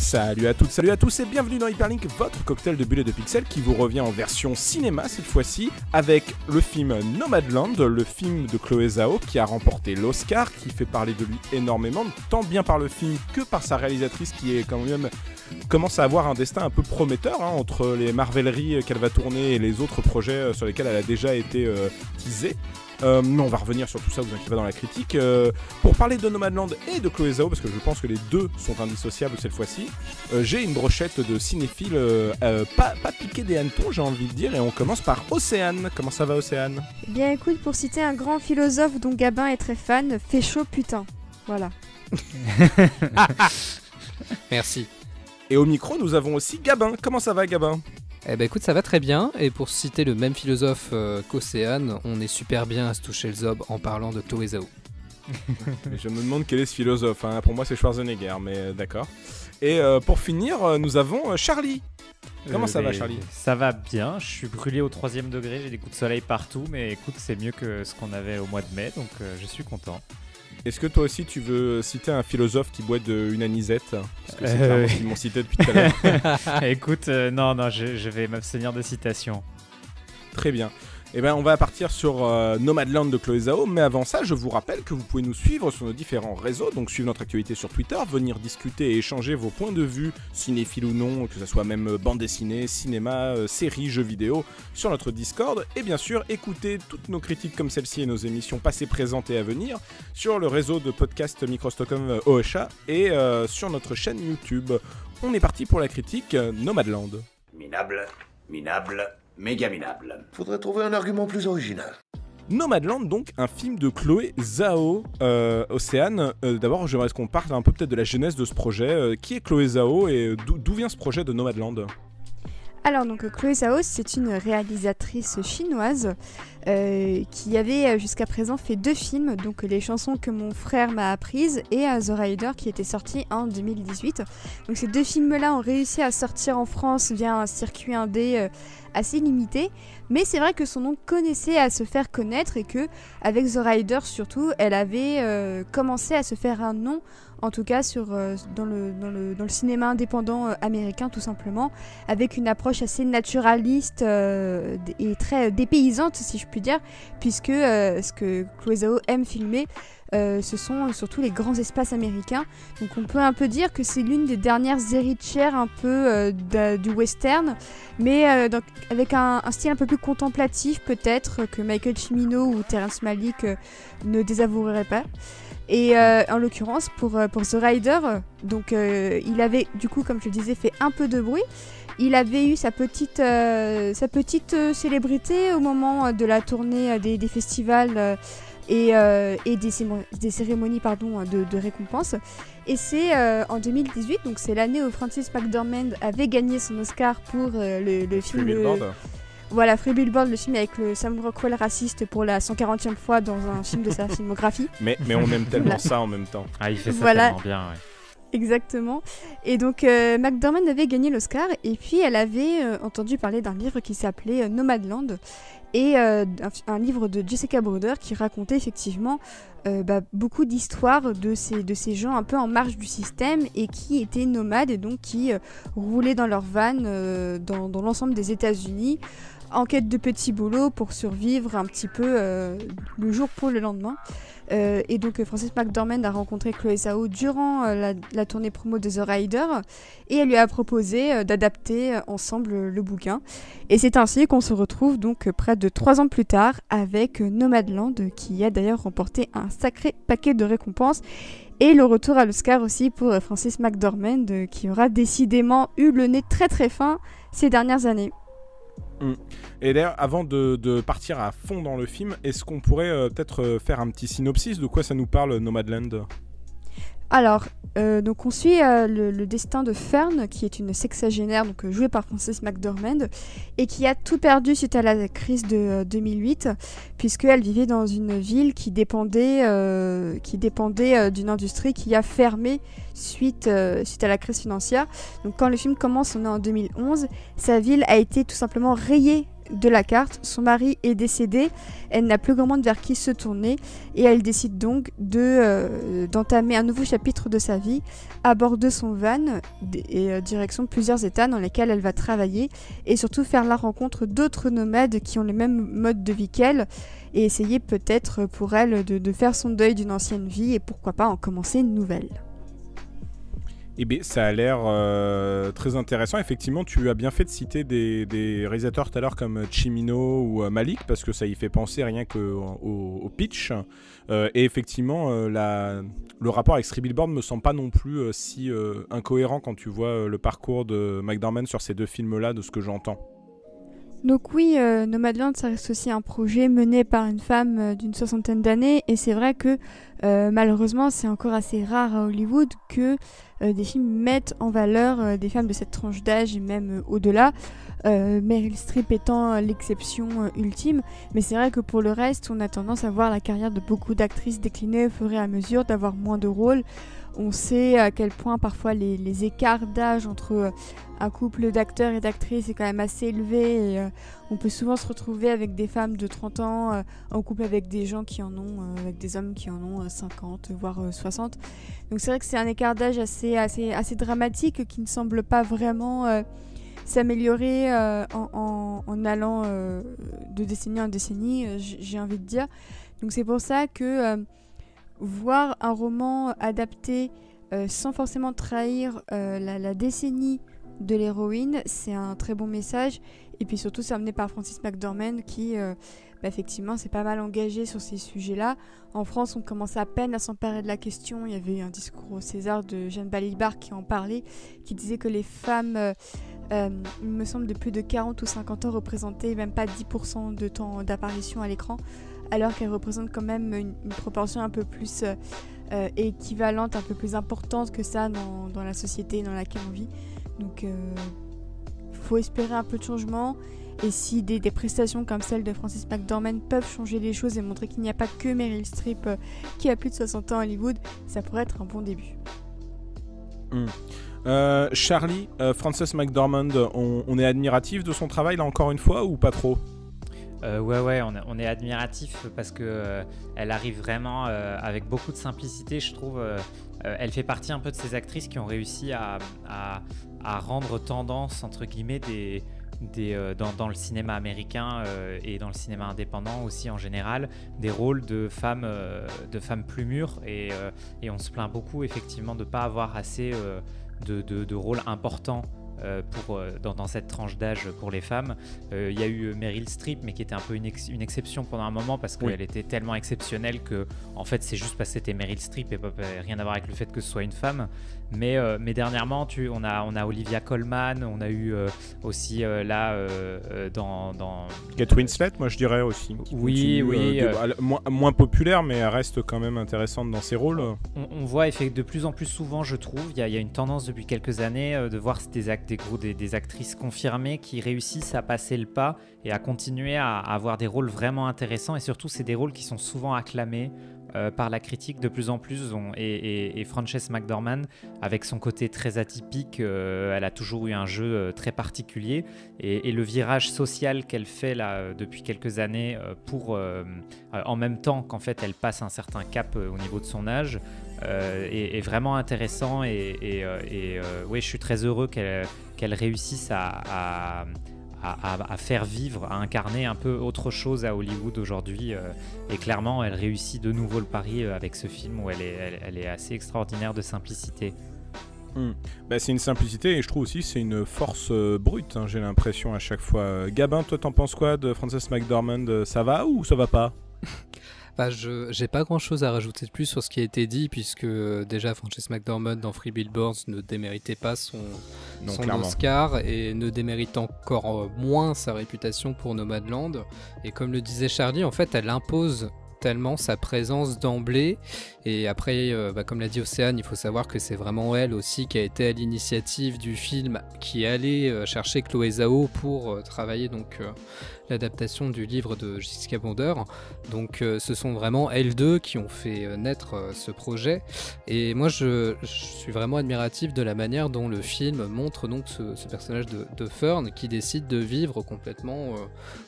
Salut à toutes, salut à tous et bienvenue dans Hyperlink, votre cocktail de bulles et de pixels qui vous revient en version cinéma cette fois-ci avec le film Nomadland, le film de Chloé Zhao qui a remporté l'Oscar, qui fait parler de lui énormément, tant bien par le film que par sa réalisatrice qui est quand même commence à avoir un destin un peu prometteur entre les marveleries qu'elle va tourner et les autres projets sur lesquels elle a déjà été teasée. On va revenir sur tout ça, vous inquiétez pas, dans la critique. Pour parler de Nomadland et de Chloé Zhao, parce que je pense que les deux sont indissociables cette fois-ci, j'ai une brochette de cinéphiles pas piqué des hannetons, j'ai envie de dire, et on commence par Océane. Comment ça va, Océane ? Eh bien écoute, pour citer un grand philosophe dont Gabin est très fan, fait chaud putain. Voilà. Merci. Et au micro, nous avons aussi Gabin. Comment ça va, Gabin ? Eh ben écoute, ça va très bien, et pour citer le même philosophe qu'Océane, on est super bien à se toucher le zob en parlant de Chloé Zhao. Je me demande quel est ce philosophe, pour moi c'est Schwarzenegger, mais d'accord. Et pour finir, nous avons Charlie. Comment ça va, Charlie ? Ça va bien, je suis brûlé au 3e degré, j'ai des coups de soleil partout, mais écoute, c'est mieux que ce qu'on avait au mois de mai, donc je suis content. Est-ce que toi aussi tu veux citer un philosophe qui boit une anisette ? Parce que c'est clairement ce qu'ils m'ont cité depuis tout à l'heure. Écoute, non, je vais m'abstenir de citations. Très bien. Eh bien, on va partir sur Nomadland de Chloé Zhao, mais avant ça, je vous rappelle que vous pouvez nous suivre sur nos différents réseaux, donc suivre notre actualité sur Twitter, venir discuter et échanger vos points de vue, cinéphiles ou non, que ce soit même bande dessinée, cinéma, séries, jeux vidéo, sur notre Discord, et bien sûr, écouter toutes nos critiques comme celle-ci et nos émissions passées, présentes et à venir sur le réseau de podcast Microstockholm OHA et sur notre chaîne YouTube. On est parti pour la critique Nomadland. Minable, méga minable. Faudrait trouver un argument plus original. Nomadland, donc un film de Chloé Zhao. Océane, d'abord j'aimerais qu'on parle un peu peut-être de la genèse de ce projet. Qui est Chloé Zhao et d'où vient ce projet de Nomadland ? Alors donc Chloé Zhao, c'est une réalisatrice chinoise qui avait jusqu'à présent fait 2 films, donc Les chansons que mon frère m'a apprises et The Rider qui était sorti en 2018. Donc ces 2 films-là ont réussi à sortir en France via un circuit indé assez limité, mais c'est vrai que son nom connaissait à se faire connaître et que avec The Rider surtout, elle avait commencé à se faire un nom, en tout cas dans le cinéma indépendant américain tout simplement, avec une approche assez naturaliste et très dépaysante si je puis dire, puisque ce que Chloé Zhao aime filmer, ce sont surtout les grands espaces américains. Donc on peut un peu dire que c'est l'une des dernières héritières un peu du western, mais avec un style un peu plus contemplatif peut-être que Michael Cimino ou Terrence Malick ne désavoueraient pas. Et en l'occurrence pour The Rider, donc il avait du coup, comme je le disais, fait un peu de bruit. Il avait eu sa petite célébrité au moment de la tournée des festivals et des cérémonies de récompense. Et c'est en 2018, donc c'est l'année où Frances McDormand avait gagné son Oscar pour le film... Voilà, Free Billboard, le film avec le Sam Rockwell raciste pour la 140e fois dans un film de sa filmographie. Mais on aime tellement ça en même temps. Ah, il fait ça tellement bien, ouais. Exactement. Et donc McDormand avait gagné l'Oscar et puis elle avait entendu parler d'un livre qui s'appelait Nomadland et un livre de Jessica Bruder qui racontait effectivement beaucoup d'histoires de ces gens un peu en marge du système et qui étaient nomades et donc qui roulaient dans leur van dans l'ensemble des États-Unis en quête de petits boulots pour survivre un petit peu le jour pour le lendemain. Et donc Frances McDormand a rencontré Chloé Zhao durant la tournée promo de The Rider et elle lui a proposé d'adapter ensemble le bouquin. Et c'est ainsi qu'on se retrouve donc près de 3 ans plus tard avec Nomadland qui a d'ailleurs remporté un sacré paquet de récompenses. Et le retour à l'Oscar aussi pour Frances McDormand qui aura décidément eu le nez très très fin ces dernières années. Et d'ailleurs, avant de partir à fond dans le film, est-ce qu'on pourrait peut-être faire un petit synopsis de quoi ça nous parle, Nomadland ? Alors, donc on suit le destin de Fern, qui est une sexagénaire jouée par Frances McDormand, et qui a tout perdu suite à la crise de 2008, puisqu'elle vivait dans une ville qui dépendait d'une industrie qui a fermé suite à la crise financière. Donc quand le film commence, on est en 2011, sa ville a été tout simplement rayée de la carte. Son mari est décédé, elle n'a plus grand monde vers qui se tourner et elle décide donc d'entamer un nouveau chapitre de sa vie à bord de son van et direction plusieurs états dans lesquels elle va travailler et surtout faire la rencontre d'autres nomades qui ont le même mode de vie qu'elle et essayer peut-être pour elle de faire son deuil d'une ancienne vie et pourquoi pas en commencer une nouvelle. Eh bien, ça a l'air très intéressant. Effectivement, tu as bien fait de citer des réalisateurs tout à l'heure comme Cimino ou Malik, parce que ça y fait penser rien qu'au pitch. Et effectivement, le rapport avec Three Billboards me semble pas non plus si incohérent quand tu vois le parcours de McDormand sur ces deux films-là, de ce que j'entends. Donc oui, Nomadland, ça reste aussi un projet mené par une femme d'une 60aine d'années et c'est vrai que malheureusement c'est encore assez rare à Hollywood que des films mettent en valeur des femmes de cette tranche d'âge et même au-delà, Meryl Streep étant l'exception ultime, mais c'est vrai que pour le reste on a tendance à voir la carrière de beaucoup d'actrices décliner au fur et à mesure, d'avoir moins de rôles. On sait à quel point parfois les écarts d'âge entre un couple d'acteurs et d'actrices est quand même assez élevé et on peut souvent se retrouver avec des femmes de 30 ans en couple avec des gens qui en ont, avec des hommes qui en ont 50 voire 60. Donc c'est vrai que c'est un écart d'âge assez dramatique qui ne semble pas vraiment s'améliorer en allant de décennie en décennie, j'ai envie de dire. Donc c'est pour ça que voir un roman adapté sans forcément trahir la décennie de l'héroïne, c'est un très bon message. Et puis surtout, c'est amené par Frances McDormand qui, effectivement, s'est pas mal engagé sur ces sujets-là. En France, on commence à peine à s'emparer de la question. Il y avait eu un discours au César de Jeanne Balibar qui en parlait, qui disait que les femmes, il me semble, de plus de 40 ou 50 ans représentaient même pas 10% de temps d'apparition à l'écran, alors qu'elles représentent quand même une proportion un peu plus équivalente, un peu plus importante que ça dans la société dans laquelle on vit. Donc faut espérer un peu de changement et si des prestations comme celle de Frances McDormand peuvent changer les choses et montrer qu'il n'y a pas que Meryl Streep qui a plus de 60 ans à Hollywood, ça pourrait être un bon début. Charlie, Frances McDormand, on est admiratif de son travail là encore une fois ou pas trop? Ouais, on est admiratif parce que elle arrive vraiment avec beaucoup de simplicité, je trouve. Elle fait partie un peu de ces actrices qui ont réussi à rendre tendance, entre guillemets, dans le cinéma américain et dans le cinéma indépendant aussi en général, des rôles de femmes plus mûres et on se plaint beaucoup effectivement de ne pas avoir assez de rôles importants dans cette tranche d'âge pour les femmes. Il y a eu Meryl Streep, mais qui était un peu une exception pendant un moment parce qu'elle était tellement exceptionnelle que en fait c'est juste parce que c'était Meryl Streep et rien à voir avec le fait que ce soit une femme. Mais dernièrement, on a Olivia Colman, on a eu aussi dans Kate Winslet, moi je dirais aussi. Oui. Moins populaire, mais elle reste quand même intéressante dans ses rôles. On voit de plus en plus souvent, je trouve, il y a une tendance depuis quelques années de voir des actrices confirmées qui réussissent à passer le pas et à continuer à avoir des rôles vraiment intéressants, et surtout c'est des rôles qui sont souvent acclamés par la critique de plus en plus. Et Frances McDormand, avec son côté très atypique, elle a toujours eu un jeu très particulier, et le virage social qu'elle fait là depuis quelques années en même temps qu'en fait elle passe un certain cap au niveau de son âge est vraiment intéressant, et je suis très heureux qu'elle réussisse à faire vivre, à incarner un peu autre chose à Hollywood aujourd'hui, et clairement elle réussit de nouveau le pari avec ce film où elle est assez extraordinaire de simplicité. C'est une simplicité, et je trouve aussi c'est une force brute, hein, j'ai l'impression à chaque fois. Gabin, toi t'en penses quoi de Frances McDormand? Ça va ou ça va pas? J'ai pas grand chose à rajouter de plus sur ce qui a été dit, puisque déjà Frances McDormand dans Three Billboards ne déméritait pas son Oscar et ne démérite encore moins sa réputation pour Nomadland. Et comme le disait Charlie, en fait elle impose tellement sa présence d'emblée. Et après, comme l'a dit Océane, il faut savoir que c'est vraiment elle aussi qui a été à l'initiative du film, qui allait chercher Chloé Zhao pour travailler donc l'adaptation du livre de Jessica Bonder. Donc ce sont vraiment elles deux qui ont fait naître ce projet. Et moi je suis vraiment admiratif de la manière dont le film montre donc ce personnage de Fern qui décide de vivre complètement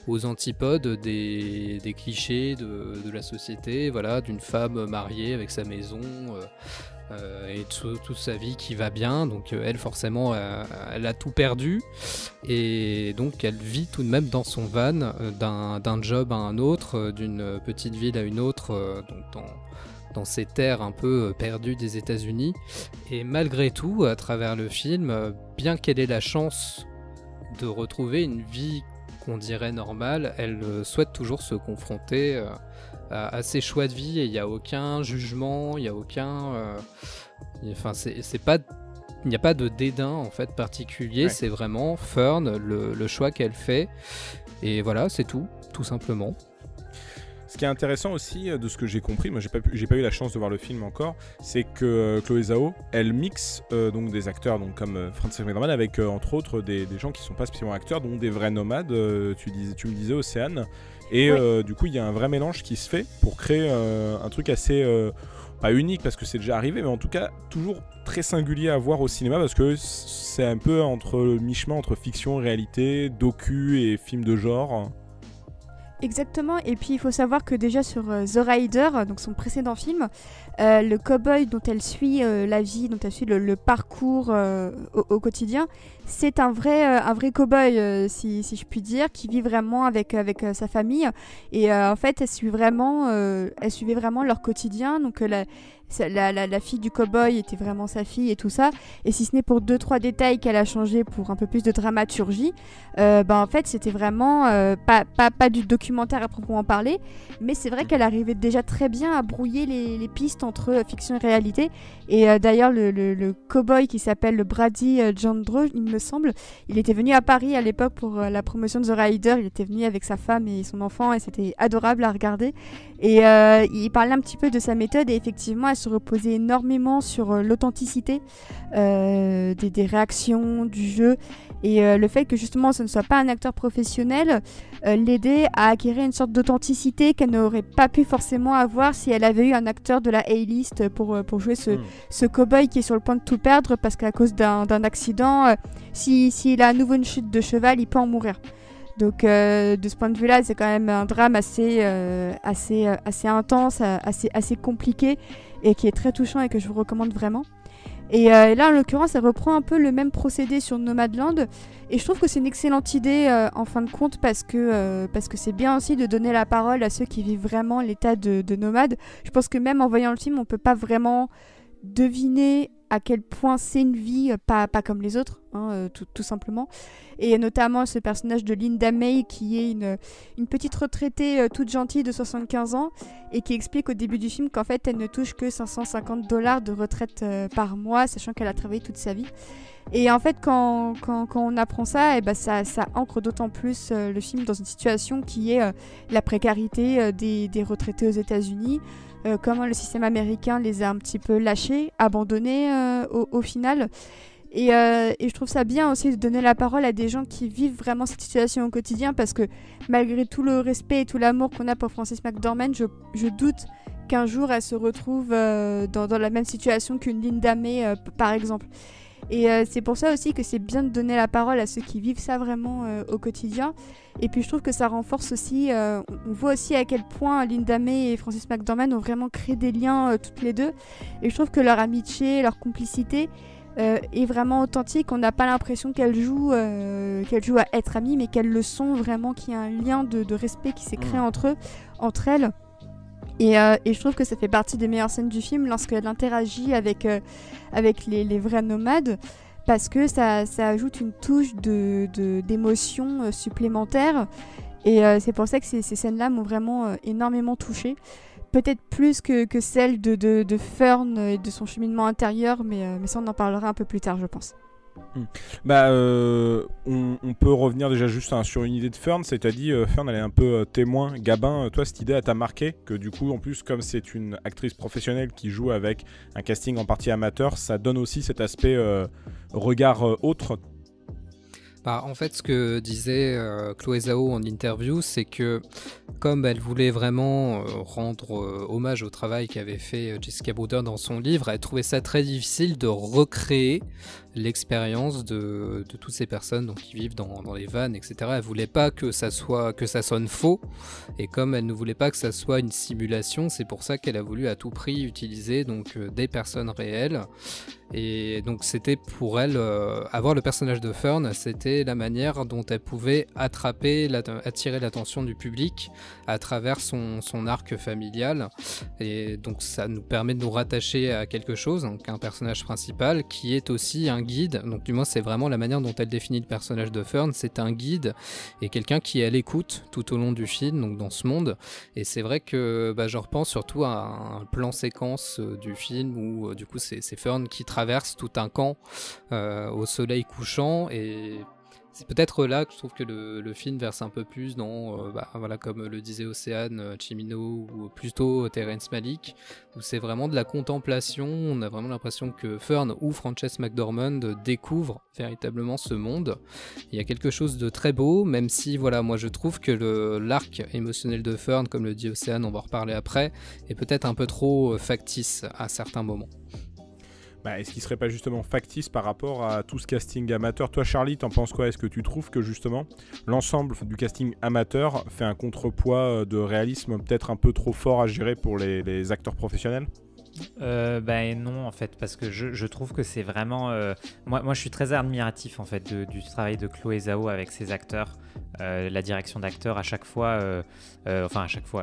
aux antipodes des clichés de la société, voilà, d'une femme mariée avec sa maison et toute sa vie qui va bien. Donc elle forcément elle a tout perdu et donc elle vit tout de même dans son van d'un job à un autre, d'une petite ville à une autre, donc dans ces terres un peu perdues des États-Unis. Et malgré tout, à travers le film, bien qu'elle ait la chance de retrouver une vie qu'on dirait normale, elle souhaite toujours se confronter à ses choix de vie, et il n'y a aucun jugement, il n'y a aucun... c'est pas... Il n'y a pas de dédain en fait particulier, c'est vraiment Fern, le choix qu'elle fait. Et voilà, c'est tout simplement. Ce qui est intéressant aussi de ce que j'ai compris, moi j'ai pas eu la chance de voir le film encore, c'est que Chloé Zhao, elle mixe donc des acteurs donc comme Frances McDormand avec entre autres des gens qui sont pas spécialement acteurs, donc des vrais nomades, tu me disais Océane, et du coup il y a un vrai mélange qui se fait pour créer un truc assez pas unique parce que c'est déjà arrivé, mais en tout cas toujours très singulier à voir au cinéma parce que c'est un peu mi-chemin entre fiction, réalité, docu et film de genre. Exactement, et puis il faut savoir que déjà sur The Rider, donc son précédent film, le cow-boy dont elle suit la vie, dont elle suit le parcours au quotidien, c'est un vrai cow-boy, si je puis dire, qui vit vraiment avec sa famille. Et en fait, elle suivait vraiment leur quotidien. Donc la fille du cow-boy était vraiment sa fille et tout ça. Et si ce n'est pour 2-3 détails qu'elle a changé pour un peu plus de dramaturgie, en fait, c'était vraiment pas du documentaire à proprement parler. Mais c'est vrai qu'elle arrivait déjà très bien à brouiller les pistes entre fiction et réalité. Et d'ailleurs, le cow-boy qui s'appelle le Brady Jandro, il me semble, il était venu à Paris à l'époque pour la promotion de The Rider. Il était venu avec sa femme et son enfant et c'était adorable à regarder. Et il parlait un petit peu de sa méthode et effectivement, elle se reposait énormément sur l'authenticité des réactions, du jeu. Et le fait que justement ce ne soit pas un acteur professionnel l'aidait à acquérir une sorte d'authenticité qu'elle n'aurait pas pu forcément avoir si elle avait eu un acteur de la A-list pour jouer ce cow-boy qui est sur le point de tout perdre parce qu'à cause d'un accident, s'il a à nouveau une chute de cheval, il peut en mourir. Donc de ce point de vue-là, c'est quand même un drame assez intense, assez compliqué et qui est très touchant et que je vous recommande vraiment. Et là, en l'occurrence, elle reprend un peu le même procédé sur Nomadland. Et je trouve que c'est une excellente idée en fin de compte parce que c'est bien aussi de donner la parole à ceux qui vivent vraiment l'état de nomade. Je pense que même en voyant le film, on ne peut pas vraiment deviner à quel point c'est une vie pas comme les autres, tout simplement. Et notamment ce personnage de Linda May qui est une petite retraitée toute gentille de 75 ans et qui explique au début du film qu'en fait elle ne touche que $550 de retraite par mois, sachant qu'elle a travaillé toute sa vie. Et en fait quand on apprend ça, ça ancre d'autant plus le film dans une situation qui est la précarité des retraités aux États-Unis. Comment le système américain les a un petit peu lâchés, abandonnés au final. Et je trouve ça bien aussi de donner la parole à des gens qui vivent vraiment cette situation au quotidien parce que malgré tout le respect et tout l'amour qu'on a pour Frances McDormand, je doute qu'un jour elle se retrouve dans la même situation qu'une Linda May par exemple. Et c'est pour ça aussi que c'est bien de donner la parole à ceux qui vivent ça vraiment au quotidien. Et puis je trouve que ça renforce aussi, on voit aussi à quel point Linda May et Frances McDormand ont vraiment créé des liens toutes les deux. Et je trouve que leur amitié, leur complicité est vraiment authentique. On n'a pas l'impression qu'elles jouent à être amies, mais qu'elles le sont vraiment, qu'il y a un lien de respect qui s'est créé entre elles. Et je trouve que ça fait partie des meilleures scènes du film lorsqu'elle interagit avec les vrais nomades parce que ça ajoute une touche d'émotion supplémentaire et c'est pour ça que ces scènes-là m'ont vraiment énormément touchée. Peut-être plus que celle de Fern et de son cheminement intérieur, mais ça on en parlera un peu plus tard je pense. Bah, on peut revenir déjà juste sur une idée de Fern, c'est-à-dire Fern elle est un peu témoin. Gabin, toi cette idée elle t'a marqué que du coup en plus comme c'est une actrice professionnelle qui joue avec un casting en partie amateur, ça donne aussi cet aspect regard autre. Bah, en fait, ce que disait Chloé Zhao en interview, c'est que comme elle voulait vraiment rendre hommage au travail qu'avait fait Jessica Bruder dans son livre, elle trouvait ça très difficile de recréer l'expérience de toutes ces personnes donc, qui vivent dans les vannes, etc. Elle voulait pas que ça sonne faux, et comme elle ne voulait pas que ça soit une simulation, c'est pour ça qu'elle a voulu à tout prix utiliser donc, des personnes réelles. Et donc c'était pour elle, avoir le personnage de Fern, c'était la manière dont elle pouvait attirer l'attention du public à travers son arc familial. Et donc ça nous permet de nous rattacher à quelque chose, donc un personnage principal qui est aussi un guide. Donc du moins c'est vraiment la manière dont elle définit le personnage de Fern, c'est un guide et quelqu'un qui est à l'écoute tout au long du film, donc dans ce monde. Et c'est vrai que je repense surtout à un plan séquence du film où du coup c'est Fern qui traverse tout un camp au soleil couchant, et c'est peut-être là que je trouve que le film verse un peu plus dans, voilà, comme le disait Océane, Cimino ou plutôt Terrence Malick, où c'est vraiment de la contemplation. On a vraiment l'impression que Fern ou Frances McDormand découvrent véritablement ce monde. Il y a quelque chose de très beau, même si voilà, moi je trouve que l'arc émotionnel de Fern, comme le dit Océane, on va en reparler après, est peut-être un peu trop factice à certains moments. Bah, est-ce qu'il serait pas justement factice par rapport à tout ce casting amateur? Toi Charlie, t'en penses quoi? Est-ce que tu trouves que justement l'ensemble du casting amateur fait un contrepoids de réalisme peut-être un peu trop fort à gérer pour les acteurs professionnels? Non en fait, parce que je trouve que c'est vraiment moi je suis très admiratif en fait du travail de Chloé Zhao avec ses acteurs, la direction d'acteurs à chaque fois,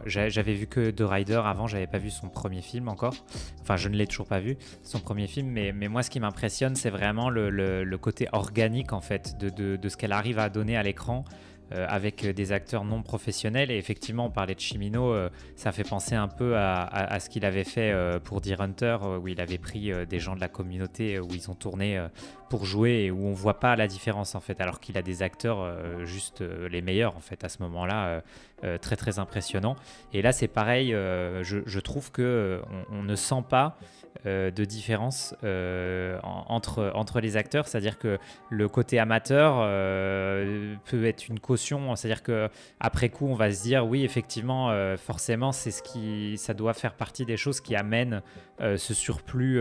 j'avais vu que The Rider avant, j'avais pas vu son premier film encore, enfin je ne l'ai toujours pas vu son premier film, mais moi ce qui m'impressionne c'est vraiment le côté organique en fait de ce qu'elle arrive à donner à l'écran. Avec des acteurs non professionnels. Et effectivement, on parlait de Cimino, ça fait penser un peu à ce qu'il avait fait pour Deer Hunter, où il avait pris des gens de la communauté, où ils ont tourné pour jouer, et où on voit pas la différence en fait, alors qu'il a des acteurs juste les meilleurs en fait à ce moment-là, très très impressionnant. Et là c'est pareil, je trouve que on ne sent pas de différence entre les acteurs, c'est-à-dire que le côté amateur peut être une caution, c'est-à-dire que après coup on va se dire oui effectivement forcément c'est ça doit faire partie des choses qui amènent ce surplus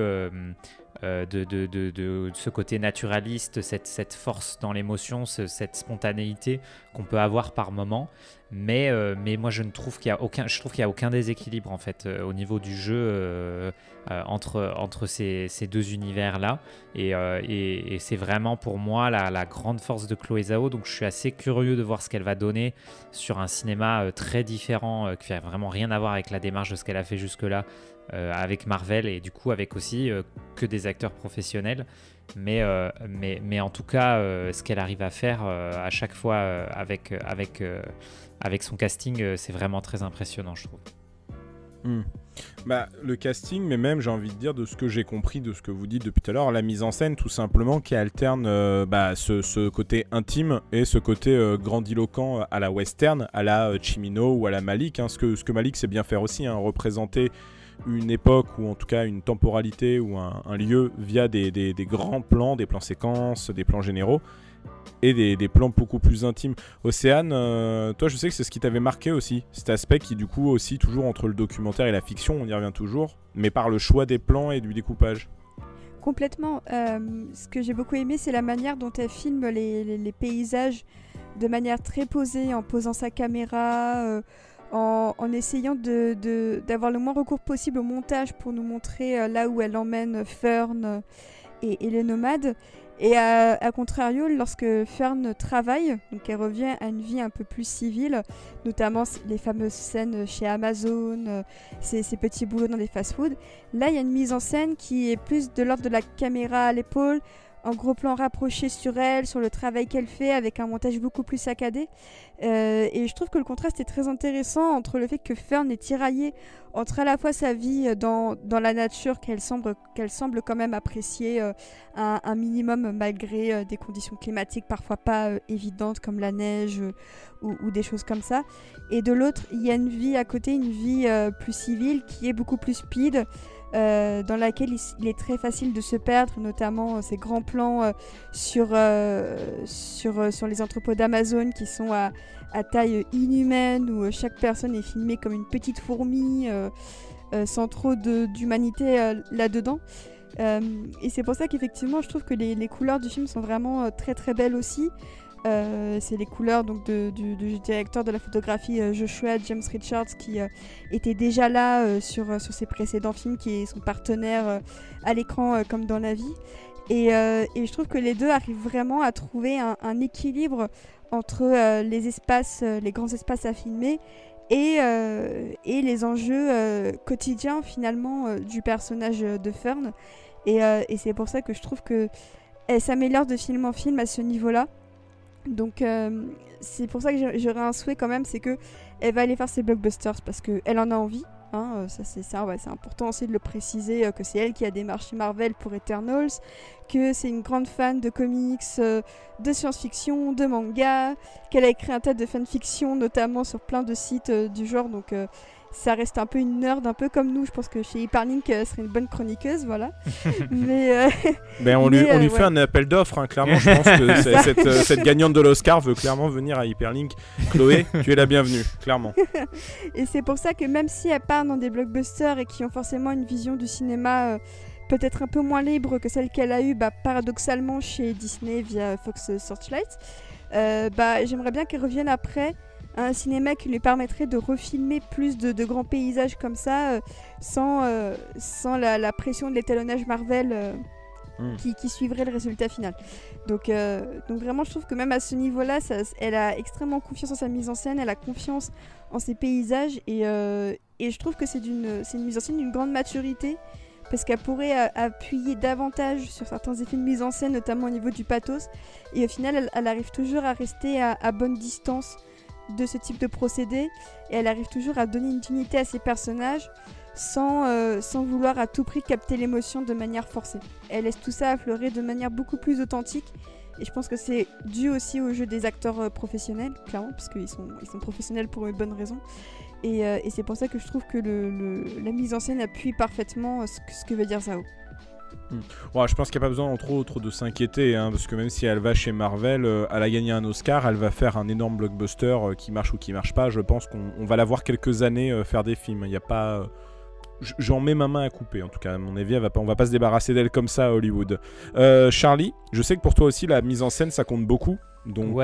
de ce côté naturaliste, cette force dans l'émotion, cette spontanéité qu'on peut avoir par moment. Mais moi je trouve qu'il y a aucun déséquilibre en fait au niveau du jeu entre ces deux univers là, et c'est vraiment pour moi la grande force de Chloé Zhao. Donc je suis assez curieux de voir ce qu'elle va donner sur un cinéma très différent, qui n'a vraiment rien à voir avec la démarche de ce qu'elle a fait jusque là avec Marvel, et du coup avec aussi que des acteurs professionnels. Mais en tout cas ce qu'elle arrive à faire à chaque fois avec son casting, c'est vraiment très impressionnant, je trouve. Le casting, mais même j'ai envie de dire de ce que j'ai compris de ce que vous dites depuis tout à l'heure, la mise en scène tout simplement qui alterne ce côté intime et ce côté grandiloquent à la western, à la Cimino ou à la Malick, ce que Malick sait bien faire aussi, représenter une époque ou en tout cas une temporalité ou un lieu via des grands plans, des plans séquences, des plans généraux et des plans beaucoup plus intimes. Océane, toi je sais que c'est ce qui t'avait marqué aussi, cet aspect qui du coup aussi toujours entre le documentaire et la fiction, on y revient toujours, mais par le choix des plans et du découpage. Complètement. Ce que j'ai beaucoup aimé, c'est la manière dont elle filme les paysages de manière très posée, en posant sa caméra, en essayant d'avoir le moins recours possible au montage pour nous montrer là où elle emmène Fern et les nomades. Et à contrario, lorsque Fern travaille, donc elle revient à une vie un peu plus civile, notamment les fameuses scènes chez Amazon, ces petits boulots dans des fast-foods, là il y a une mise en scène qui est plus de l'ordre de la caméra à l'épaule, un gros plan rapproché sur elle, sur le travail qu'elle fait, avec un montage beaucoup plus saccadé. Et je trouve que le contraste est très intéressant entre le fait que Fern est tiraillée entre à la fois sa vie dans la nature qu'elle semble quand même apprécier un minimum malgré des conditions climatiques parfois pas évidentes comme la neige ou des choses comme ça. Et de l'autre, il y a une vie à côté, une vie plus civile qui est beaucoup plus speed, dans laquelle il est très facile de se perdre, notamment ces grands plans sur les entrepôts d'Amazon qui sont à taille inhumaine, où chaque personne est filmée comme une petite fourmi, sans trop d'humanité là-dedans. Et c'est pour ça qu'effectivement je trouve que les couleurs du film sont vraiment très très belles aussi. C'est les couleurs donc, du directeur de la photographie Joshua James Richards, qui était déjà là sur ses précédents films, qui est son partenaire à l'écran comme dans la vie. Et je trouve que les deux arrivent vraiment à trouver un équilibre entre les grands espaces à filmer et les enjeux quotidiens finalement du personnage de Fern. Et c'est pour ça que je trouve qu'elle s'améliore de film en film à ce niveau-là. Donc c'est pour ça que j'aurais un souhait quand même, c'est qu'elle va aller faire ses blockbusters parce qu'elle en a envie. C'est important aussi de le préciser, que c'est elle qui a démarché Marvel pour Eternals, que c'est une grande fan de comics, de science-fiction, de manga, qu'elle a écrit un tas de fanfiction notamment sur plein de sites du genre, donc ça reste un peu une nerd, un peu comme nous. Je pense que chez Hyperlink elle serait une bonne chroniqueuse, voilà. On lui fait un appel d'offres, hein, clairement. Je pense que cette gagnante de l'Oscar veut clairement venir à Hyperlink. Chloé, tu es la bienvenue, clairement. Et c'est pour ça que même si elle part dans des blockbusters et qui ont forcément une vision du cinéma peut-être un peu moins libre que celle qu'elle a eue paradoxalement chez Disney via Fox Searchlight, j'aimerais bien qu'elle revienne après à un cinéma qui lui permettrait de refilmer plus de grands paysages comme ça, sans la pression de l'étalonnage Marvel qui suivrait le résultat final. Donc vraiment, je trouve que même à ce niveau-là, elle a extrêmement confiance en sa mise en scène, elle a confiance en ses paysages, et je trouve que c'est une mise en scène d'une grande maturité, parce qu'elle pourrait appuyer davantage sur certains effets de mise en scène, notamment au niveau du pathos, et au final, elle arrive toujours à rester à bonne distance de ce type de procédé, et elle arrive toujours à donner une dignité à ses personnages sans vouloir à tout prix capter l'émotion de manière forcée. Elle laisse tout ça affleurer de manière beaucoup plus authentique, et je pense que c'est dû aussi au jeu des acteurs professionnels, clairement, parce qu'ils sont professionnels pour une bonne raison, et c'est pour ça que je trouve que la mise en scène appuie parfaitement ce que veut dire Zhao. Ouais, je pense qu'il n'y a pas besoin trop de s'inquiéter, hein, parce que même si elle va chez Marvel, elle a gagné un Oscar, elle va faire un énorme blockbuster qui marche ou qui marche pas. Je pense qu'on va la voir quelques années faire des films. Il n'y a pas... J'en mets ma main à couper, en tout cas, à mon avis, on va pas se débarrasser d'elle comme ça à Hollywood. Charlie, je sais que pour toi aussi, la mise en scène, ça compte beaucoup. Donc,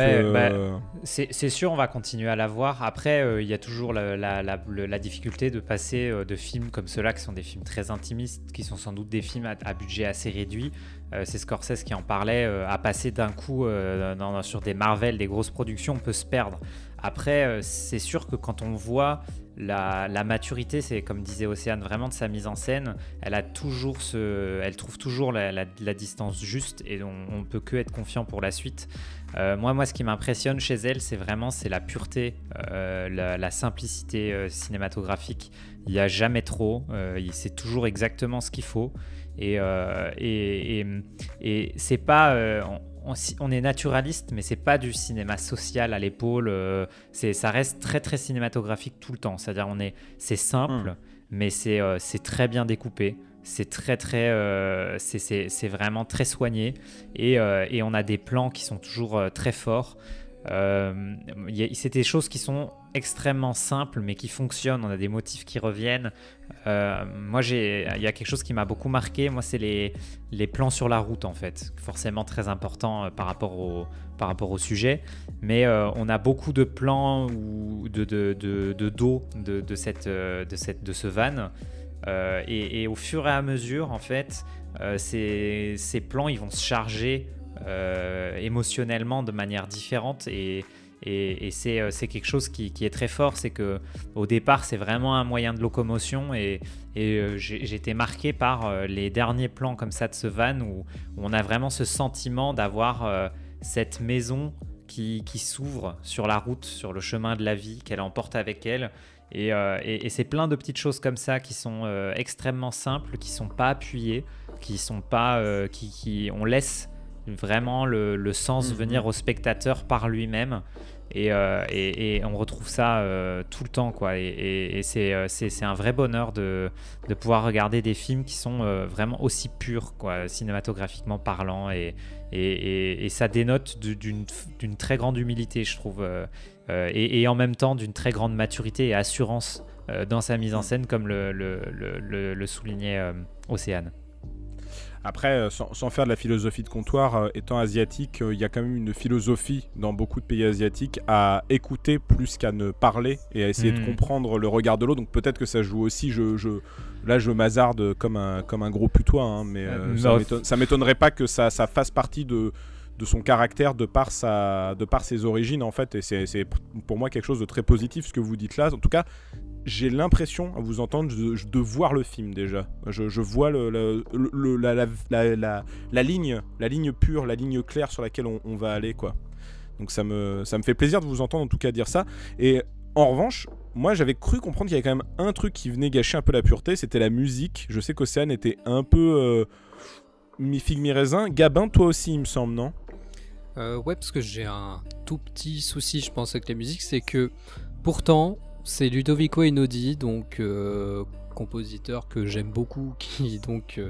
c'est sûr, on va continuer à la voir. Après, il y a toujours la difficulté de passer de films comme ceux-là, qui sont des films très intimistes, qui sont sans doute des films à budget assez réduit. C'est Scorsese qui en parlait, à passer d'un coup sur des Marvel, des grosses productions, on peut se perdre. Après, c'est sûr que quand on voit la maturité, c'est comme disait Océane, vraiment de sa mise en scène, elle trouve toujours la distance juste, et on ne peut que être confiant pour la suite. Moi, ce qui m'impressionne chez elle, c'est la pureté, la simplicité cinématographique. Il n'y a jamais trop, c'est toujours exactement ce qu'il faut, et c'est pas... on est naturaliste, mais c'est pas du cinéma social à l'épaule. Ça reste très très cinématographique tout le temps. C'est-à-dire c'est simple, mais c'est très bien découpé. C'est c'est vraiment très soigné, et on a des plans qui sont toujours très forts. C'est des choses qui sont extrêmement simples mais qui fonctionnent. On a des motifs qui reviennent. Moi, il y a quelque chose qui m'a beaucoup marqué. Moi, c'est les plans sur la route, en fait, forcément très important par rapport au sujet. Mais on a beaucoup de plans de dos de ce van. Et au fur et à mesure, en fait, ces plans, ils vont se charger émotionnellement de manière différente, et Et c'est quelque chose qui est très fort, c'est qu'au départ, c'est vraiment un moyen de locomotion et j'ai été marqué par les derniers plans comme ça de ce van où on a vraiment ce sentiment d'avoir cette maison qui s'ouvre sur la route, sur le chemin de la vie, qu'elle emporte avec elle. Et c'est plein de petites choses comme ça qui sont extrêmement simples, qui sont pas appuyées, qui sont pas, on laisse vraiment le sens venir au spectateur par lui-même. Et on retrouve ça tout le temps, quoi. Et c'est un vrai bonheur de pouvoir regarder des films qui sont vraiment aussi purs, quoi, cinématographiquement parlant. Et ça dénote d'une très grande humilité, je trouve. Et en même temps d'une très grande maturité et assurance dans sa mise en scène, comme le soulignait Océane. Après, sans faire de la philosophie de comptoir, étant asiatique, il y a quand même une philosophie dans beaucoup de pays asiatiques à écouter plus qu'à ne parler et à essayer de comprendre le regard de l'autre. Donc peut-être que ça joue aussi. Là, je m'hazarde comme un gros putois, hein, mais ça m'étonnerait pas que ça fasse partie de son caractère de par ses origines, en fait. Et c'est pour moi quelque chose de très positif ce que vous dites là. En tout cas, j'ai l'impression, à vous entendre, de voir le film déjà. Je vois la ligne pure, la ligne claire sur laquelle on va aller, quoi. Donc ça me fait plaisir de vous entendre en tout cas dire ça. Et en revanche, moi j'avais cru comprendre qu'il y avait quand même un truc qui venait gâcher un peu la pureté, c'était la musique. Je sais qu'Océane était un peu mi-figue mi-raisin. Gabin, toi aussi il me semble, non ? Ouais, parce que j'ai un tout petit souci, je pense, avec la musique, c'est que pourtant, c'est Ludovico Einaudi, donc compositeur que j'aime beaucoup, qui donc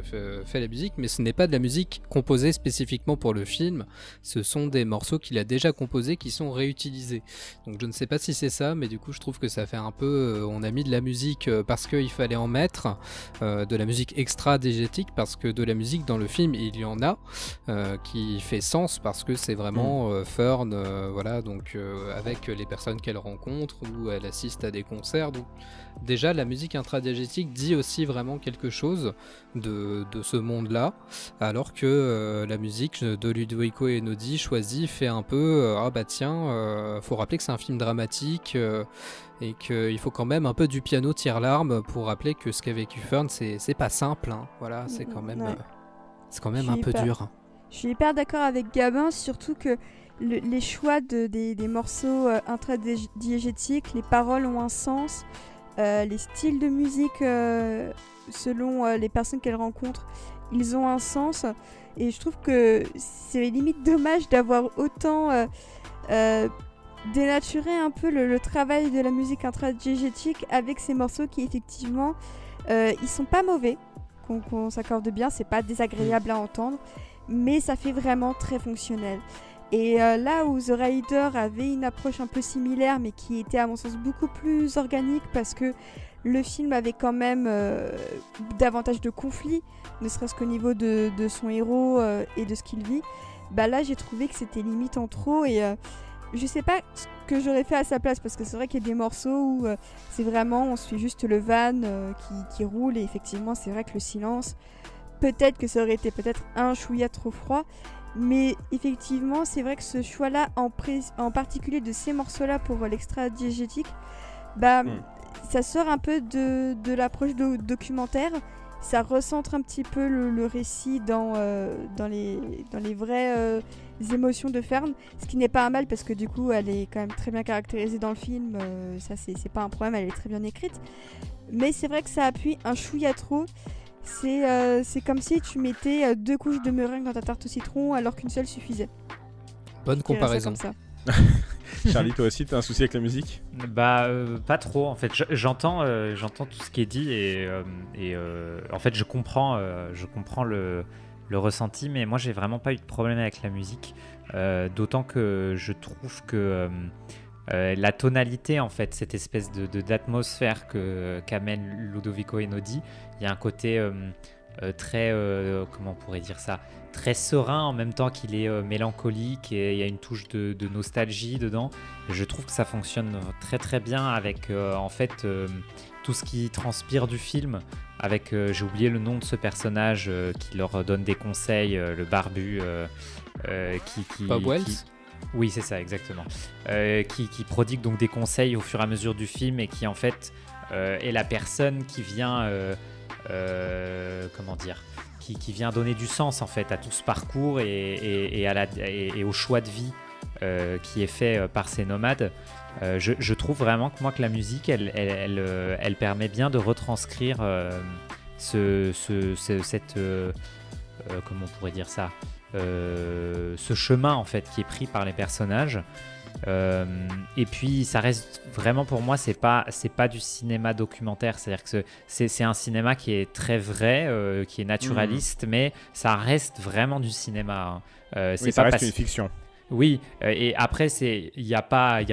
fait la musique, mais ce n'est pas de la musique composée spécifiquement pour le film, ce sont des morceaux qu'il a déjà composés qui sont réutilisés. Donc je ne sais pas si c'est ça, mais du coup je trouve que ça fait un peu, on a mis de la musique parce qu'il fallait en mettre, de la musique extra-diégétique, parce que de la musique dans le film il y en a, qui fait sens parce que c'est vraiment Fern, voilà, donc avec les personnes qu'elle rencontre ou elle assiste à des concerts, donc déjà la musique intradiégétique dit aussi vraiment quelque chose de ce monde-là, alors que la musique de Ludovico Einaudi choisie fait un peu faut rappeler que c'est un film dramatique et qu'il faut quand même un peu du piano tire-larme pour rappeler que ce qu'a vécu Fern c'est pas simple, hein. Voilà, c'est quand même un peu dur. Je suis hyper d'accord avec Gabin, surtout que les choix des morceaux intradiégétiques, les paroles ont un sens. Les styles de musique selon les personnes qu'elle rencontre, ils ont un sens, et je trouve que c'est limite dommage d'avoir autant dénaturé un peu le travail de la musique intradiégétique avec ces morceaux qui effectivement ils sont pas mauvais, qu'on s'accorde bien, c'est pas désagréable à entendre, mais ça fait vraiment très fonctionnel. Et là où The Rider avait une approche un peu similaire, mais qui était à mon sens beaucoup plus organique, parce que le film avait quand même davantage de conflits, ne serait-ce qu'au niveau de son héros et de ce qu'il vit, bah là j'ai trouvé que c'était limite en trop, et je sais pas ce que j'aurais fait à sa place, parce que c'est vrai qu'il y a des morceaux où c'est vraiment, on suit juste le van qui roule, et effectivement c'est vrai que le silence, peut-être que ça aurait été peut-être un chouïa trop froid. Mais effectivement, c'est vrai que ce choix-là, en particulier de ces morceaux-là pour l'extra-diégétique, ça sort un peu de l'approche documentaire. Ça recentre un petit peu le récit dans les vraies émotions de Fern, ce qui n'est pas un mal parce que du coup, elle est quand même très bien caractérisée dans le film. Ça, c'est pas un problème, elle est très bien écrite. Mais c'est vrai que ça appuie un chouïa trop. C'est comme si tu mettais 2 couches de meringue dans ta tarte au citron alors qu'une seule suffisait. Bonne comparaison. Ça. Charlie, toi aussi, t'as un souci avec la musique ? Pas trop, en fait. J'entends tout ce qui est dit et en fait, je comprends le ressenti, mais moi, j'ai vraiment pas eu de problème avec la musique. D'autant que je trouve que la tonalité, en fait, cette espèce d'atmosphère qu'amène Ludovico Einaudi, il y a un côté très, comment on pourrait dire ça, très serein en même temps qu'il est mélancolique, et il y a une touche de nostalgie dedans. Je trouve que ça fonctionne très très bien avec en fait tout ce qui transpire du film, avec j'ai oublié le nom de ce personnage qui leur donne des conseils, le barbu Bob Wells. Oui, c'est ça, exactement. Qui prodigue donc des conseils au fur et à mesure du film et qui en fait est la personne qui vient, comment dire, qui vient donner du sens en fait à tout ce parcours et au choix de vie qui est fait par ces nomades. Je trouve vraiment que la musique, elle permet bien de retranscrire cette comment on pourrait dire ça, ce chemin en fait qui est pris par les personnages. Et puis ça reste vraiment, pour moi, c'est pas du cinéma documentaire, c'est-à-dire que c'est un cinéma qui est très vrai, qui est naturaliste, mais ça reste vraiment du cinéma, hein. Ça reste une fiction. Oui, et après il y a pas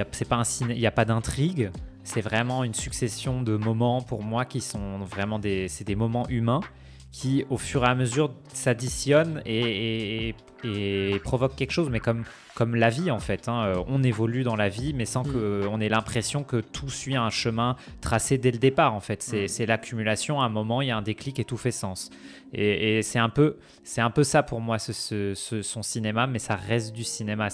d'intrigue, c'est vraiment une succession de moments pour moi qui sont vraiment des moments humains qui au fur et à mesure s'additionnent et provoquent quelque chose, mais comme la vie en fait, hein. On évolue dans la vie mais sans qu'on ait l'impression que tout suit un chemin tracé dès le départ en fait. C'est l'accumulation, à un moment il y a un déclic et tout fait sens, et c'est un peu ça pour moi son cinéma, mais ça reste du cinéma,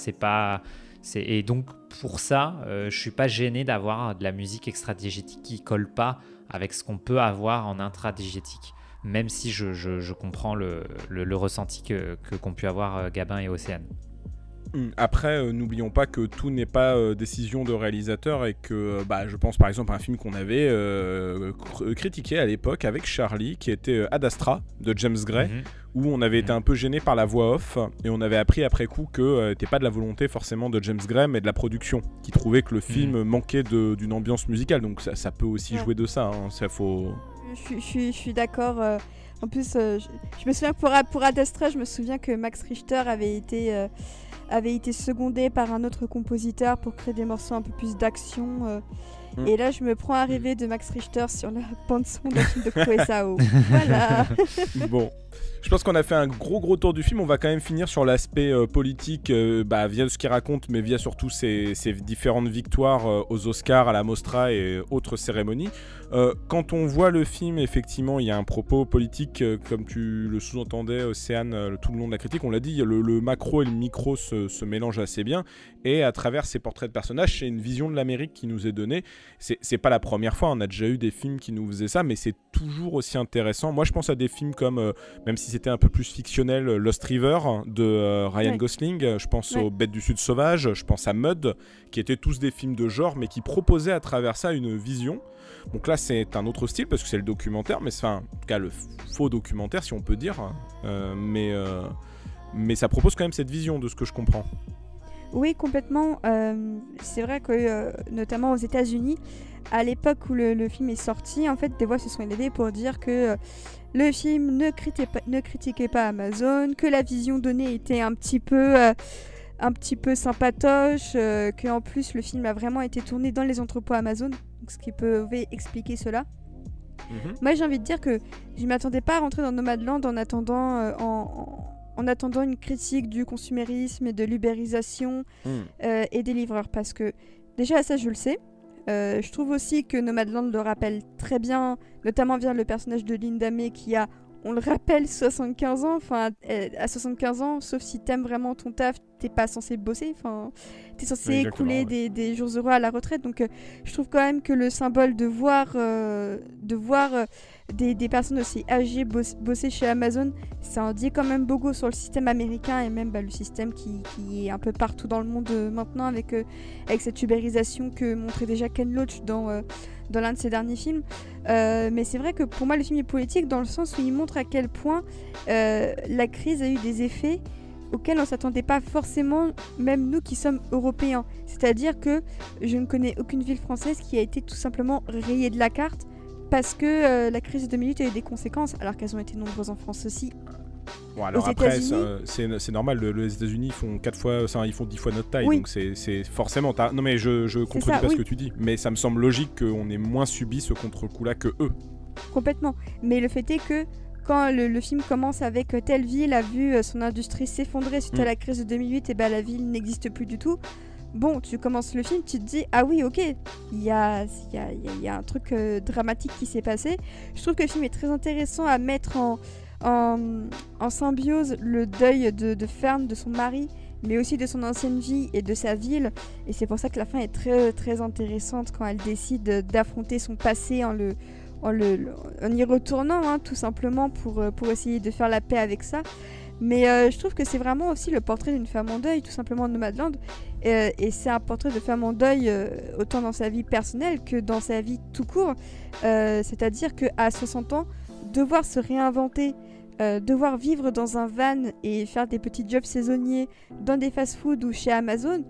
et donc pour ça je suis pas gêné d'avoir de la musique extra-diégétique qui colle pas avec ce qu'on peut avoir en intra-diégétique, même si je comprends le ressenti qu'ont pu avoir Gabin et Océane. Après, n'oublions pas que tout n'est pas décision de réalisateur, et que je pense par exemple à un film qu'on avait critiqué à l'époque avec Charlie, qui était Ad Astra de James Gray, où on avait été un peu gêné par la voix off, et on avait appris après coup que n'était pas de la volonté forcément de James Gray, mais de la production, qui trouvait que le film manquait d'une ambiance musicale. Donc ça peut aussi jouer de ça, hein. Ça faut... Je suis d'accord. En plus, je me souviens que pour Ad Astra, je me souviens que Max Richter avait été secondé par un autre compositeur pour créer des morceaux un peu plus d'action. Et là, je me prends à rêver de Max Richter sur la bande-son d'un film de Chloé Zhao. Voilà. Bon, je pense qu'on a fait un gros tour du film. On va quand même finir sur l'aspect politique, via ce qu'il raconte, mais via surtout ses différentes victoires aux Oscars, à la Mostra et autres cérémonies. Quand on voit le film, effectivement, il y a un propos politique, comme tu le sous-entendais, Océane, tout le long de la critique. On l'a dit, le macro et le micro se mélangent assez bien. Et à travers ces portraits de personnages, c'est une vision de l'Amérique qui nous est donnée. C'est pas la première fois, on a déjà eu des films qui nous faisaient ça, mais c'est toujours aussi intéressant. Moi, je pense à des films comme, même si c'était un peu plus fictionnel, Lost River de Ryan Gosling. Je pense aux Bêtes du Sud sauvages, je pense à Mud, qui étaient tous des films de genre, mais qui proposaient à travers ça une vision. Donc là, c'est un autre style parce que c'est le documentaire, mais c'est en tout cas le faux documentaire, si on peut dire. Mais ça propose quand même cette vision, de ce que je comprends. Oui, complètement. C'est vrai que, notamment aux États-Unis, à l'époque où le film est sorti, en fait, des voix se sont élevées pour dire que le film ne critiquait pas Amazon, que la vision donnée était un petit peu sympatoche, qu'en plus le film a vraiment été tourné dans les entrepôts Amazon, donc ce qui pouvait expliquer cela. Moi, j'ai envie de dire que je ne m'attendais pas à rentrer dans Nomadland en attendant une critique du consumérisme et de l'ubérisation et des livreurs, parce que déjà ça je le sais. Je trouve aussi que Nomadland le rappelle très bien, notamment via le personnage de Linda May qui a, on le rappelle, 75 ans. Enfin, à 75 ans, sauf si t'aimes vraiment ton taf, t'es pas censé bosser. Enfin, t'es censé écouler des jours heureux à la retraite. Donc, je trouve quand même que le symbole de voir des personnes aussi âgées bosser chez Amazon, ça en dit quand même beaucoup sur le système américain et même le système qui est un peu partout dans le monde maintenant, avec cette ubérisation que montrait déjà Ken Loach dans l'un de ses derniers films. Mais c'est vrai que pour moi le film est politique dans le sens où il montre à quel point la crise a eu des effets auxquels on ne s'attendait pas forcément, même nous qui sommes européens. C'est-à-dire que je ne connais aucune ville française qui a été tout simplement rayée de la carte parce que la crise de 2008 a eu des conséquences, alors qu'elles ont été nombreuses en France aussi. Bon, alors après, c'est normal, les États-Unis font 4 fois, ils font 10 fois notre taille, donc c'est forcément. Non, mais je contredis pas ce que tu dis, mais ça me semble logique qu'on ait moins subi ce contre-coup-là que eux. Complètement. Mais le fait est que quand le film commence avec telle ville a vu son industrie s'effondrer suite à la crise de 2008, et la ville n'existe plus du tout. Bon, tu commences le film, tu te dis ah oui, ok, il y a un truc dramatique qui s'est passé. Je trouve que le film est très intéressant à mettre en symbiose le deuil de Fern, de son mari, mais aussi de son ancienne vie et de sa ville. Et c'est pour ça que la fin est très, très intéressante quand elle décide d'affronter son passé en y retournant, hein, tout simplement pour essayer de faire la paix avec ça. Mais je trouve que c'est vraiment aussi le portrait d'une femme en deuil, tout simplement, de Nomadland. Et c'est un portrait de femme en deuil autant dans sa vie personnelle que dans sa vie tout court. C'est-à-dire qu'à 60 ans, devoir se réinventer, devoir vivre dans un van et faire des petits jobs saisonniers dans des fast-foods ou chez Amazon,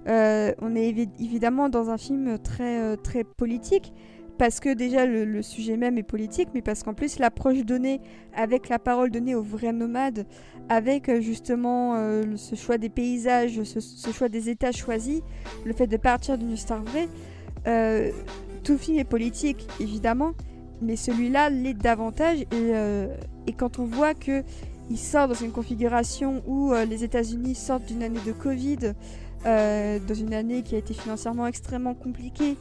on est évidemment dans un film très, très politique. Parce que déjà le sujet même est politique, mais parce qu'en plus l'approche donnée avec la parole donnée aux vrais nomades, avec justement ce choix des paysages, ce choix des états choisis, le fait de partir d'une histoire vraie, tout film est politique évidemment, mais celui-là l'est davantage et quand on voit que il sort dans une configuration où les États-Unis sortent d'une année de Covid, dans une année qui a été financièrement extrêmement compliquée,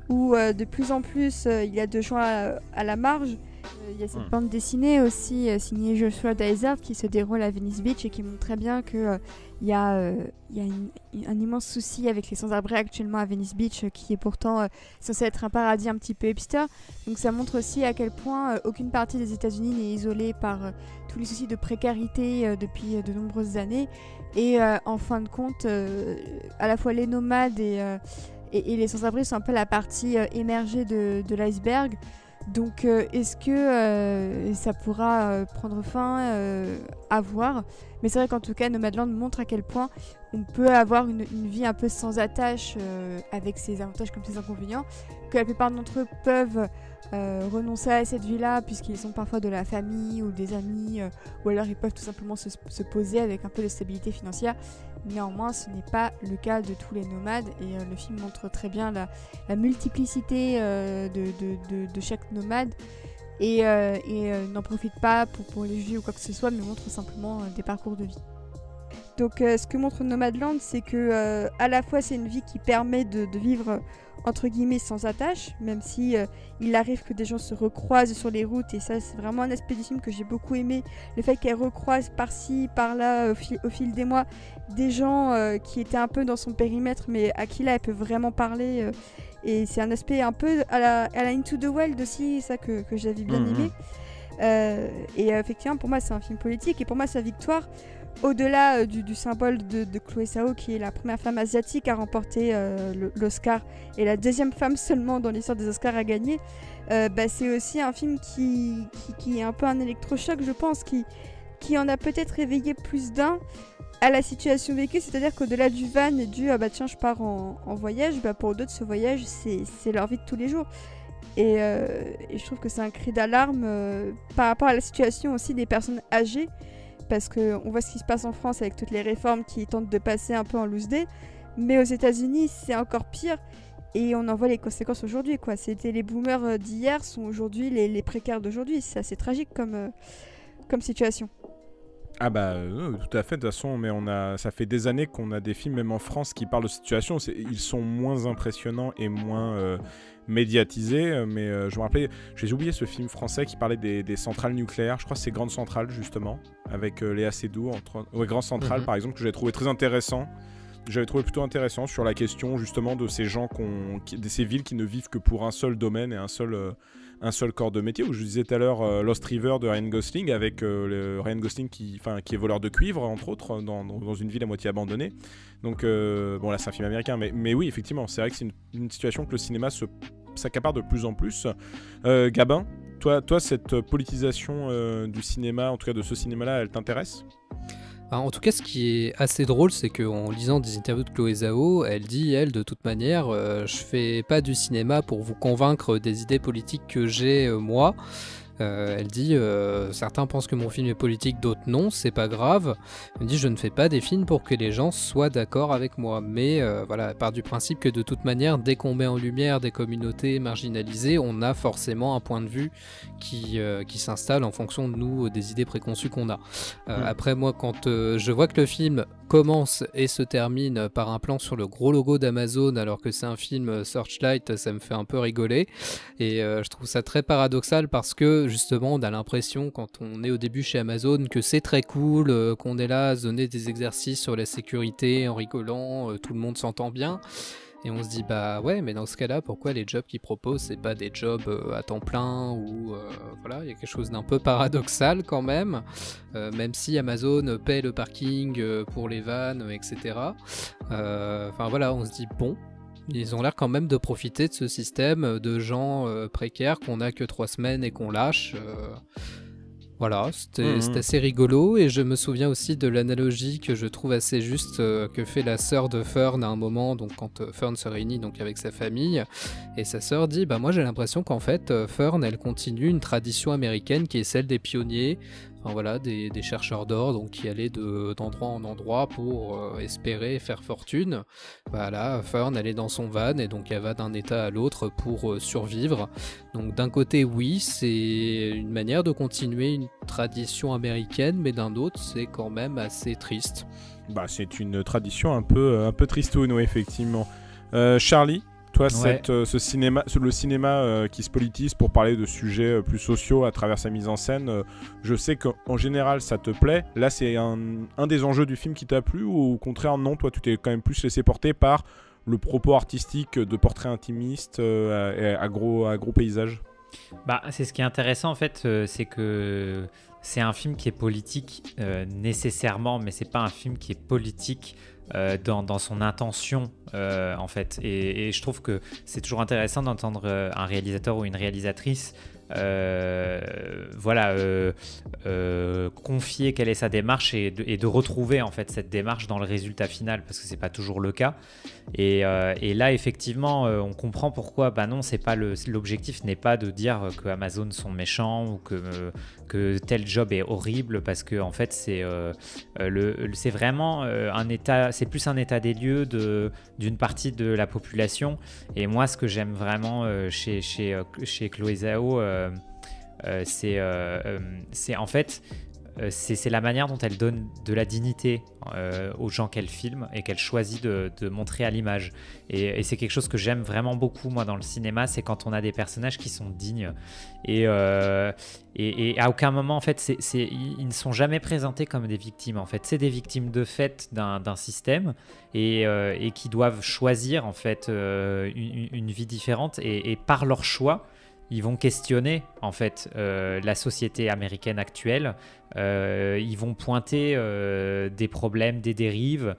où de plus en plus il y a de gens à la marge. Il y a cette bande dessinée aussi signée Joshua Dysart qui se déroule à Venice Beach et qui montre très bien qu'il y a un immense souci avec les sans-abri actuellement à Venice Beach qui est pourtant censé être un paradis un petit peu hipster. Donc ça montre aussi à quel point aucune partie des États-Unis n'est isolée par tous les soucis de précarité depuis de nombreuses années. Et en fin de compte, à la fois les nomades et les sans-abri sont un peu la partie émergée de l'iceberg. Donc est-ce que ça pourra prendre fin à voir. Mais c'est vrai qu'en tout cas Nomadland montre à quel point on peut avoir une vie un peu sans attache avec ses avantages comme ses inconvénients, que la plupart d'entre eux peuvent renoncer à cette vie-là puisqu'ils ont parfois de la famille ou des amis ou alors ils peuvent tout simplement se poser avec un peu de stabilité financière. Néanmoins, ce n'est pas le cas de tous les nomades et le film montre très bien la multiplicité de chaque nomade et n'en profite pas pour les juger ou quoi que ce soit, mais montre simplement des parcours de vie. Donc ce que montre Nomadland, c'est que à la fois c'est une vie qui permet de vivre entre guillemets sans attache, même si il arrive que des gens se recroisent sur les routes, et ça c'est vraiment un aspect du film que j'ai beaucoup aimé, le fait qu'elle recroise par-ci, par-là au fil des mois des gens qui étaient un peu dans son périmètre mais à qui là elle peut vraiment parler, et c'est un aspect un peu à la Into the Wild aussi, ça que j'avais bien aimé. Et effectivement pour moi c'est un film politique, et pour moi sa victoire, au-delà du symbole de Chloé Zhao, qui est la première femme asiatique à remporter l'Oscar et la deuxième femme seulement dans l'histoire des Oscars à gagner, c'est aussi un film qui est un peu un électrochoc, je pense, qui en a peut-être réveillé plus d'un à la situation vécue, c'est-à-dire qu'au-delà du van et du tiens je pars en voyage, pour d'autres ce voyage c'est leur vie de tous les jours. Et je trouve que c'est un cri d'alarme par rapport à la situation aussi des personnes âgées, parce qu'on voit ce qui se passe en France avec toutes les réformes qui tentent de passer un peu en loose day, mais aux États-Unis c'est encore pire, et on en voit les conséquences aujourd'hui, quoi. C'était les boomers d'hier sont aujourd'hui les précaires d'aujourd'hui, c'est assez tragique comme situation. Ah tout à fait, de toute façon, mais ça fait des années qu'on a des films, même en France, qui parlent de cette situation. Ils sont moins impressionnants et moins médiatisés, mais je me rappelais, j'ai oublié ce film français qui parlait des centrales nucléaires, je crois que c'est Grande Centrale, justement, avec Léa Seydoux, Grande Centrale, par exemple, que j'avais trouvé très intéressant. J'avais trouvé plutôt intéressant sur la question, justement, de ces gens, de ces villes qui ne vivent que pour un seul domaine et un seul corps de métier, où je disais tout à l'heure Lost River de Ryan Gosling, avec Ryan Gosling qui est voleur de cuivre, entre autres, dans une ville à moitié abandonnée. Donc là c'est un film américain, mais oui, effectivement, c'est vrai que c'est une situation que le cinéma s'accapare de plus en plus. Gabin, toi cette politisation du cinéma, en tout cas de ce cinéma-là, elle t'intéresse ? En tout cas, ce qui est assez drôle, c'est qu'en lisant des interviews de Chloé Zhao, elle dit, de toute manière, je fais pas du cinéma pour vous convaincre des idées politiques que j'ai, moi. Elle dit, certains pensent que mon film est politique, d'autres non, c'est pas grave. Elle dit, je ne fais pas des films pour que les gens soient d'accord avec moi. Mais elle part du principe que de toute manière, dès qu'on met en lumière des communautés marginalisées, on a forcément un point de vue qui s'installe en fonction de nous, des idées préconçues qu'on a. Après, moi, quand je vois que le film commence et se termine par un plan sur le gros logo d'Amazon alors que c'est un film Searchlight, ça me fait un peu rigoler, et je trouve ça très paradoxal parce que justement on a l'impression quand on est au début chez Amazon que c'est très cool, qu'on est là à se donner des exercices sur la sécurité en rigolant, tout le monde s'entend bien. Et on se dit bah ouais, mais dans ce cas-là, pourquoi les jobs qu'ils proposent c'est pas des jobs à temps plein ou voilà, il y a quelque chose d'un peu paradoxal quand même, même si Amazon paie le parking pour les vannes, etc. Enfin voilà, on se dit bon, ils ont l'air quand même de profiter de ce système de gens précaires qu'on a que 3 semaines et qu'on lâche. Voilà, c'était assez rigolo et je me souviens aussi de l'analogie que je trouve assez juste que fait la sœur de Fern à un moment, donc quand Fern se réunit donc avec sa famille et sa sœur dit bah moi j'ai l'impression qu'en fait Fern elle continue une tradition américaine qui est celle des pionniers, enfin voilà des chercheurs d'or donc qui allaient d'endroit en endroit pour espérer faire fortune. Voilà, Fern elle est dans son van et donc elle va d'un état à l'autre pour survivre. Donc d'un côté oui c'est une manière de continuer une tradition américaine, mais d'un autre c'est quand même assez triste. Bah c'est une tradition un peu tristoune, oui, effectivement. Charlie, toi, Ouais. le cinéma qui se politise pour parler de sujets plus sociaux à travers sa mise en scène, je sais qu'en général ça te plaît. Là c'est un des enjeux du film qui t'a plu, ou au contraire non, toi tu t'es quand même plus laissé porter par le propos artistique de portrait intimiste à gros paysage? Bah, c'est ce qui est intéressant en fait, c'est que c'est un film qui est politique nécessairement, mais c'est pas un film qui est politique dans son intention en fait. Et je trouve que c'est toujours intéressant d'entendre un réalisateur ou une réalisatrice confier quelle est sa démarche et de retrouver en fait cette démarche dans le résultat final, parce que c'est pas toujours le cas. Et là effectivement on comprend pourquoi non, c'est pas l'objectif n'est pas de dire que Amazon sont méchants ou que tel job est horrible, parce que en fait c'est vraiment un état, c'est plus un état des lieux d'une partie de la population. Et moi ce que j'aime vraiment chez Chloé Zhao, c'est en fait c'est la manière dont elle donne de la dignité aux gens qu'elle filme et qu'elle choisit de montrer à l'image. Et c'est quelque chose que j'aime vraiment beaucoup, moi, dans le cinéma, c'est quand on a des personnages qui sont dignes. Et à aucun moment, en fait, ils ne sont jamais présentés comme des victimes. En fait, c'est des victimes de fait d'un système et qui doivent choisir, en fait, une vie différente. Et par leur choix, ils vont questionner en fait la société américaine actuelle. Ils vont pointer des problèmes, des dérives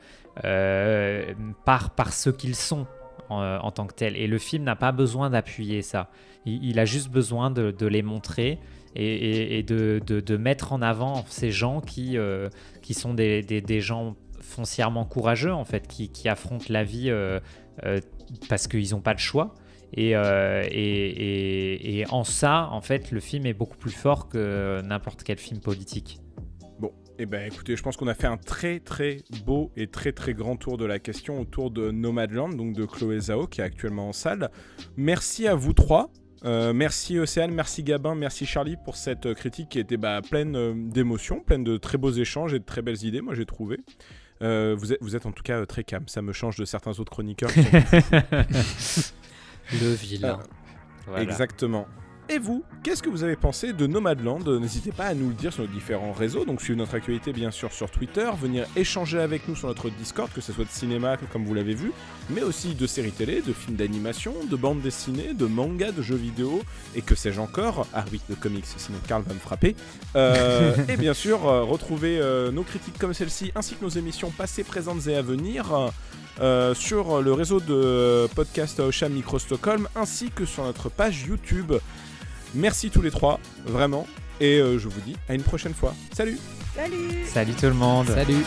par ce qu'ils sont en tant que tels. Et le film n'a pas besoin d'appuyer ça. Il a juste besoin de les montrer et de mettre en avant ces gens qui sont des gens foncièrement courageux en fait, qui affrontent la vie parce qu'ils n'ont pas le choix. Et en ça, en fait, le film est beaucoup plus fort que n'importe quel film politique. Bon, eh ben écoutez, je pense qu'on a fait un très très beau et très très grand tour de la question autour de Nomadland, donc de Chloé Zhao, qui est actuellement en salle. Merci à vous trois. Merci Océane, merci Gabin, merci Charlie pour cette critique qui était pleine d'émotions, pleine de très beaux échanges et de très belles idées, moi j'ai trouvé. Vous êtes en tout cas très calme, ça me change de certains autres chroniqueurs. Le vilain. Voilà. Exactement. Et vous, qu'est-ce que vous avez pensé de Nomadland ? N'hésitez pas à nous le dire sur nos différents réseaux, donc suivez notre actualité bien sûr sur Twitter, venir échanger avec nous sur notre Discord, que ce soit de cinéma comme vous l'avez vu, mais aussi de séries télé, de films d'animation, de bandes dessinées, de mangas, de jeux vidéo, et que sais-je encore, ah oui, de comics, sinon Karl va me frapper, et bien sûr, retrouvez nos critiques comme celle-ci, ainsi que nos émissions passées, présentes et à venir, sur le réseau de podcast Osham Micro Stockholm, ainsi que sur notre page YouTube. Merci tous les trois, vraiment, et je vous dis à une prochaine fois. Salut! Salut! Salut tout le monde! Salut!